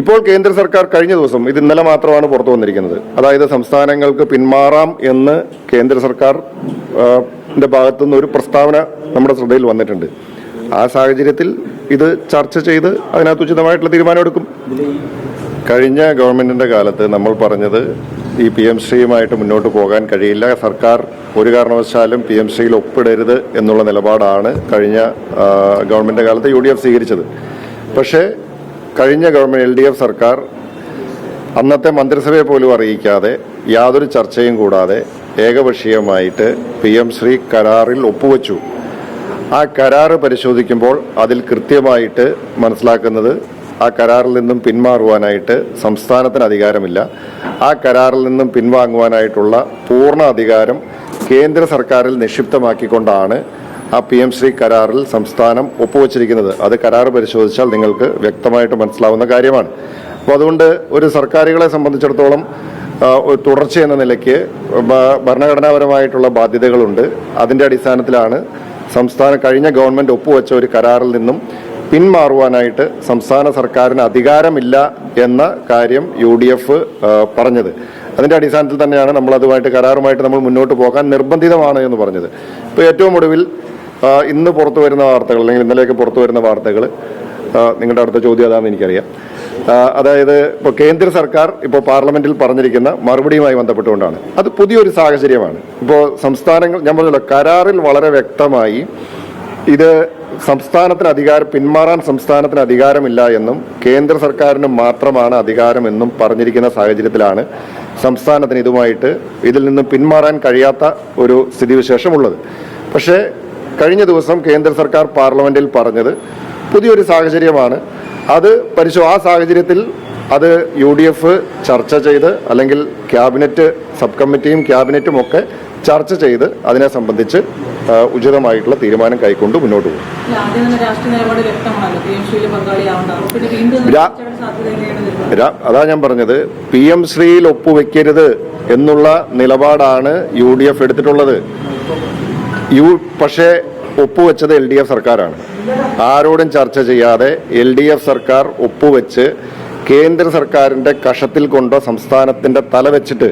ഇപ്പോൾ കേന്ദ്ര സർക്കാർ കഴിഞ്ഞ ദിവസം, ഇത് ഇന്നലെ മാത്രമാണ് പുറത്തു വന്നിരിക്കുന്നത്, അതായത് സംസ്ഥാനങ്ങൾക്ക് പിന്മാറാം എന്ന് കേന്ദ്ര സർക്കാർ ഭാഗത്തുനിന്ന് ഒരു പ്രസ്താവന നമ്മുടെ ശ്രദ്ധയിൽ വന്നിട്ടുണ്ട്. ആ സാഹചര്യത്തിൽ ഇത് ചർച്ച ചെയ്ത് അതിനകത്ത് ഉചിതമായിട്ടുള്ള തീരുമാനമെടുക്കും. കഴിഞ്ഞ ഗവൺമെന്റിന്റെ കാലത്ത് നമ്മൾ പറഞ്ഞത് ഈ PMശ്രീയുമായിട്ട് മുന്നോട്ട് പോകാൻ കഴിയില്ല, സർക്കാർ ഒരു കാരണവശാലും PMശ്രീയിൽ ഒപ്പിടരുത് എന്നുള്ള നിലപാടാണ് കഴിഞ്ഞ ഗവൺമെന്റ് കാലത്ത് UDF സ്വീകരിച്ചത്. പക്ഷേ കഴിഞ്ഞ ഗവൺമെന്റ് LDF സർക്കാർ അന്നത്തെ മന്ത്രിസഭയെ പോലും അറിയിക്കാതെ യാതൊരു ചർച്ചയും കൂടാതെ ഏകപക്ഷീയമായിട്ട് PMശ്രീ കരാറിൽ ഒപ്പുവെച്ചു. ആ കരാറ് പരിശോധിക്കുമ്പോൾ അതിൽ കൃത്യമായിട്ട് മനസ്സിലാക്കുന്നത് ആ കരാറിൽ നിന്നും പിന്മാറുവാനായിട്ട് സംസ്ഥാനത്തിന് അധികാരമില്ല. ആ കരാറിൽ നിന്നും പിൻവാങ്ങുവാനായിട്ടുള്ള പൂർണ്ണ അധികാരം കേന്ദ്ര സർക്കാരിൽ നിക്ഷിപ്തമാക്കിക്കൊണ്ടാണ് ആ PMശ്രീ കരാറിൽ സംസ്ഥാനം ഒപ്പുവച്ചിരിക്കുന്നത്. അത് കരാർ പരിശോധിച്ചാൽ നിങ്ങൾക്ക് വ്യക്തമായിട്ട് മനസ്സിലാവുന്ന കാര്യമാണ്. അപ്പോൾ അതുകൊണ്ട് ഒരു സർക്കാരുകളെ സംബന്ധിച്ചിടത്തോളം തുടർച്ച എന്ന നിലയ്ക്ക് ഭരണഘടനാപരമായിട്ടുള്ള ബാധ്യതകളുണ്ട്. അതിൻ്റെ അടിസ്ഥാനത്തിലാണ് കഴിഞ്ഞ ഗവൺമെന്റ് ഒപ്പുവെച്ച ഒരു കരാറിൽ നിന്നും പിന്മാറുവാനായിട്ട് സംസ്ഥാന സർക്കാരിന് അധികാരമില്ല എന്ന കാര്യം UDF പറഞ്ഞത്. അതിന്റെ അടിസ്ഥാനത്തിൽ തന്നെയാണ് നമ്മൾ അതുമായിട്ട് കരാറുമായിട്ട് നമ്മൾ മുന്നോട്ട് പോകാൻ നിർബന്ധിതമാണ് എന്ന് പറഞ്ഞത്. ഇപ്പോൾ ഏറ്റവും ഒടുവിൽ ഇന്ന് പുറത്തു വരുന്ന വാർത്തകൾ, അല്ലെങ്കിൽ ഇന്നലെയൊക്കെ പുറത്തു വരുന്ന വാർത്തകൾ, നിങ്ങളുടെ അടുത്ത ചോദ്യം അതാണെന്ന് എനിക്കറിയാം. അതായത് ഇപ്പോൾ കേന്ദ്ര സർക്കാർ ഇപ്പോൾ പാർലമെന്റിൽ പറഞ്ഞിരിക്കുന്ന മറുപടിയുമായി ബന്ധപ്പെട്ടുകൊണ്ടാണ്. അത് പുതിയൊരു സാഹചര്യമാണ്. ഇപ്പോൾ സംസ്ഥാനങ്ങൾ, ഞാൻ പറഞ്ഞല്ലോ, കരാറിൽ വളരെ വ്യക്തമായി ഇത് പിന്മാറാൻ സംസ്ഥാനത്തിന് അധികാരമില്ല എന്നും കേന്ദ്ര സർക്കാരിന് മാത്രമാണ് അധികാരമെന്നും പറഞ്ഞിരിക്കുന്ന സാഹചര്യത്തിലാണ് സംസ്ഥാനത്തിന് ഇതിൽ നിന്നും പിന്മാറാൻ കഴിയാത്ത ഒരു സ്ഥിതിവിശേഷമുള്ളത്. പക്ഷേ കഴിഞ്ഞ ദിവസം കേന്ദ്ര സർക്കാർ പാർലമെന്റിൽ പറഞ്ഞത് പുതിയൊരു സാഹചര്യമാണ്. ആ സാഹചര്യത്തിൽ അത് UDF ചർച്ച ചെയ്ത്, അല്ലെങ്കിൽ ക്യാബിനറ്റ് സബ് കമ്മിറ്റിയും ക്യാബിനറ്റും ഒക്കെ ചർച്ച ചെയ്ത് അതിനെ സംബന്ധിച്ച് ഉചിതമായിട്ടുള്ള തീരുമാനം കൈക്കൊണ്ട് മുന്നോട്ട് പോകും. അതാ ഞാൻ പറഞ്ഞത്, PMശ്രീയിൽ ഒപ്പുവെക്കരുത് എന്നുള്ള നിലപാടാണ് UDF എടുത്തിട്ടുള്ളത്. പക്ഷേ ഒപ്പുവെച്ചത് LDF സർക്കാരാണ്. ആരോടും ചർച്ച ചെയ്യാതെ LDF സർക്കാർ ഒപ്പുവെച്ച് കേന്ദ്ര സർക്കാരിന്റെ കഷത്തിൽ കൊണ്ടോ സംസ്ഥാനത്തിന്റെ തല വെച്ചിട്ട്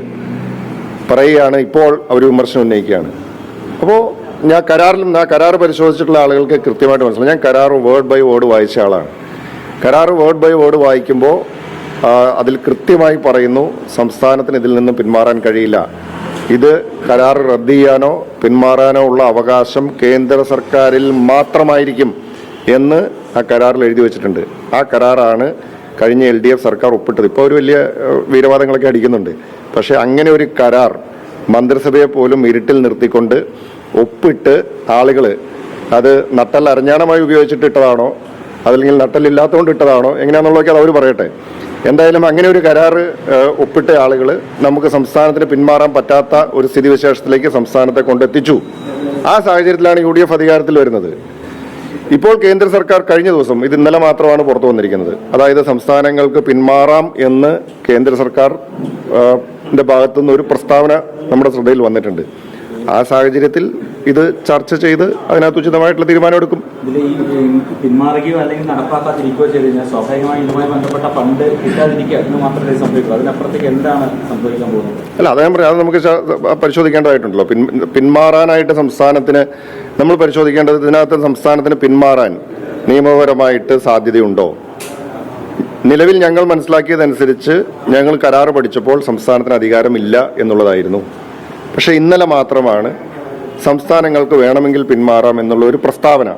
പറയുകയാണ്. ഇപ്പോൾ അവർ വിമർശനം ഉന്നയിക്കുകയാണ്. അപ്പോൾ കരാർ പരിശോധിച്ചിട്ടുള്ള ആളുകൾക്ക് കൃത്യമായിട്ട് മനസ്സിലാവും. ഞാൻ കരാർ വേർഡ് ബൈ വേർഡ് വായിച്ച ആളാണ്. കരാർ വേർഡ് ബൈ വേർഡ് വായിക്കുമ്പോൾ അതിൽ കൃത്യമായി പറയുന്നു, സംസ്ഥാനത്തിന് ഇതിൽ നിന്നും പിന്മാറാൻ കഴിയില്ല. ഇത് കരാർ റദ്ദ് ചെയ്യാനോ പിന്മാറാനോ ഉള്ള അവകാശം കേന്ദ്ര സർക്കാരിൽ മാത്രമായിരിക്കും എന്ന് ആ കരാറിൽ എഴുതി വെച്ചിട്ടുണ്ട്. ആ കരാറാണ് കഴിഞ്ഞ LDF സർക്കാർ ഒപ്പിട്ടത്. ഇപ്പോൾ ഒരു വലിയ വീരവാദങ്ങളൊക്കെ അടിക്കുന്നുണ്ട്. പക്ഷെ അങ്ങനെ ഒരു കരാർ മന്ത്രിസഭയെ പോലും ഇരുട്ടിൽ നിർത്തിക്കൊണ്ട് ഒപ്പിട്ട് ആളുകൾ അത് നട്ടൽ അരഞ്ഞാണമായി ഉപയോഗിച്ചിട്ട് ഇട്ടതാണോ, അതല്ലെങ്കിൽ നട്ടലില്ലാത്തതുകൊണ്ട് ഇട്ടതാണോ, എങ്ങനെയാണെന്നുള്ളതൊക്കെ അത് അവർ പറയട്ടെ. എന്തായാലും അങ്ങനെ ഒരു കരാർ ഒപ്പിട്ട ആളുകൾ നമുക്ക് സംസ്ഥാനത്തിന് പിന്മാറാൻ പറ്റാത്ത ഒരു സ്ഥിതിവിശേഷത്തിലേക്ക് സംസ്ഥാനത്തെ കൊണ്ടെത്തിച്ചു. ആ സാഹചര്യത്തിലാണ് UDF അധികാരത്തിൽ വരുന്നത്. ഇപ്പോൾ കേന്ദ്ര സർക്കാർ കഴിഞ്ഞ ദിവസം, ഇത് ഇന്നലെ മാത്രമാണ് പുറത്തു വന്നിരിക്കുന്നത്, അതായത് സംസ്ഥാനങ്ങൾക്ക് പിന്മാറാം എന്ന് കേന്ദ്ര സർക്കാർ ഭാഗത്തുനിന്ന് ഒരു പ്രസ്താവന നമ്മുടെ ശ്രദ്ധയിൽ വന്നിട്ടുണ്ട്. ആ സാഹചര്യത്തിൽ ഇത് ചർച്ച ചെയ്ത് അതിനകത്ത് ഉചിതമായിട്ടുള്ള തീരുമാനമെടുക്കും. പിന്മാറുകയോ അല്ലെങ്കിൽ നടപ്പാക്കാതിരിക്കുകയോ ചെയ്ത് കഴിഞ്ഞാൽ സ്വാഭാവികമായി ഇതുമായി ബന്ധപ്പെട്ട ഫണ്ട് കിട്ടാതിരിക്കുക എന്ന് മാത്രമേ സംഭവിക്കൂ. അതിനപ്പുറത്തേക്ക് എന്താണ് സംഭവിക്കാൻ പോകുന്നത്? അല്ല, അത് ഞാൻ പറയാം. അത് നമുക്ക് പരിശോധിക്കേണ്ടതായിട്ടുണ്ടല്ലോ. പിന്മാറാനായിട്ട് സംസ്ഥാനത്തിന് നമ്മൾ പരിശോധിക്കേണ്ടത്, ഇതിനകത്ത് സംസ്ഥാനത്തിന് പിന്മാറാൻ നിയമപരമായിട്ട് സാധ്യതയുണ്ടോ? നിലവിൽ ഞങ്ങൾ മനസ്സിലാക്കിയതനുസരിച്ച് ഞങ്ങൾ കരാർ പഠിച്ചപ്പോൾ സംസ്ഥാനത്തിന് അധികാരമില്ല എന്നുള്ളതായിരുന്നു. പക്ഷെ ഇന്നലെ മാത്രമാണ് സംസ്ഥാനങ്ങൾക്ക് വേണമെങ്കിൽ പിന്മാറാം എന്നുള്ള ഒരു പ്രസ്താവന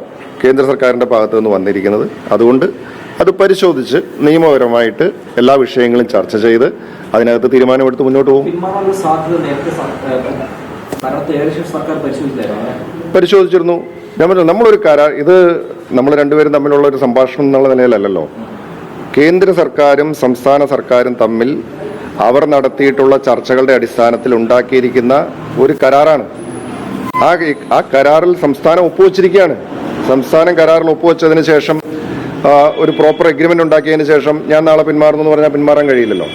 കേന്ദ്ര സർക്കാരിന്റെ ഭാഗത്തു നിന്ന് വന്നിരിക്കുന്നത്. അതുകൊണ്ട് അത് പരിശോധിച്ച് നിയമപരമായിട്ട് എല്ലാ വിഷയങ്ങളും ചർച്ച ചെയ്ത് അതിനകത്ത് തീരുമാനമെടുത്ത് മുന്നോട്ട് പോകും. പരിശോധിച്ചിരുന്നു. ഞാൻ പറഞ്ഞു, നമ്മളൊരു കരാർ, ഇത് നമ്മൾ രണ്ടുപേരും തമ്മിലുള്ള ഒരു സംഭാഷണം എന്നുള്ള നിലയിലല്ലല്ലോ. കേന്ദ്ര സർക്കാരും സംസ്ഥാന സർക്കാരും തമ്മിൽ അവർ നടത്തിയിട്ടുള്ള ചർച്ചകളുടെ അടിസ്ഥാനത്തിൽ ഉണ്ടാക്കിയിരിക്കുന്ന ഒരു കരാറാണ്. ആ കരാറിൽ സംസ്ഥാനം ഒപ്പുവെച്ചിരിക്കുകയാണ്. സംസ്ഥാനം കരാറിൽ ഒപ്പുവെച്ചതിന് ശേഷം ഒരു പ്രോപ്പർ എഗ്രിമെന്റ് ഉണ്ടാക്കിയതിന് ശേഷം ഞാൻ നാളെ പിന്മാറുന്നു എന്ന് പറഞ്ഞാൽ പിന്മാറാൻ കഴിയില്ലല്ലോ.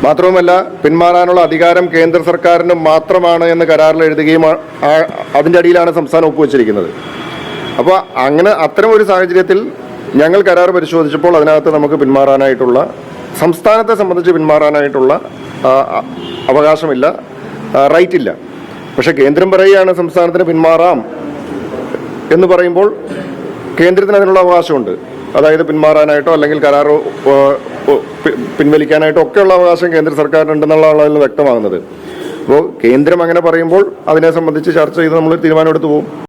മാത്രവുമല്ല, പിന്മാറാനുള്ള അധികാരം കേന്ദ്ര സർക്കാരിന് മാത്രമാണ് എന്ന് കരാറിൽ എഴുതുകയും അതിന്റെ അടിയിലാണ് സംസ്ഥാനം ഒപ്പുവെച്ചിരിക്കുന്നത്. അപ്പോൾ അത്തരം ഒരു സാഹചര്യത്തിൽ ഞങ്ങൾ കരാർ പരിശോധിച്ചപ്പോൾ അതിനകത്ത് നമുക്ക് പിന്മാറാനായിട്ടുള്ള, സംസ്ഥാനത്തെ സംബന്ധിച്ച് പിന്മാറാനായിട്ടുള്ള അവകാശമില്ല, റൈറ്റ് ഇല്ല. പക്ഷെ കേന്ദ്രം പറയുകയാണ് സംസ്ഥാനത്തിന് പിന്മാറാം എന്ന് പറയുമ്പോൾ കേന്ദ്രത്തിന് അതിനുള്ള അവകാശമുണ്ട്. അതായത് പിന്മാറാനായിട്ടോ അല്ലെങ്കിൽ കരാർ പിൻവലിക്കാനായിട്ടോ ഒക്കെയുള്ള അവകാശം കേന്ദ്ര സർക്കാരിനുണ്ടെന്നുള്ള വ്യക്തമാകുന്നത്. അപ്പോൾ കേന്ദ്രം അങ്ങനെ പറയുമ്പോൾ അതിനെ സംബന്ധിച്ച് ചർച്ച ചെയ്ത് നമ്മൾ തീരുമാനം എടുത്തു പോകും.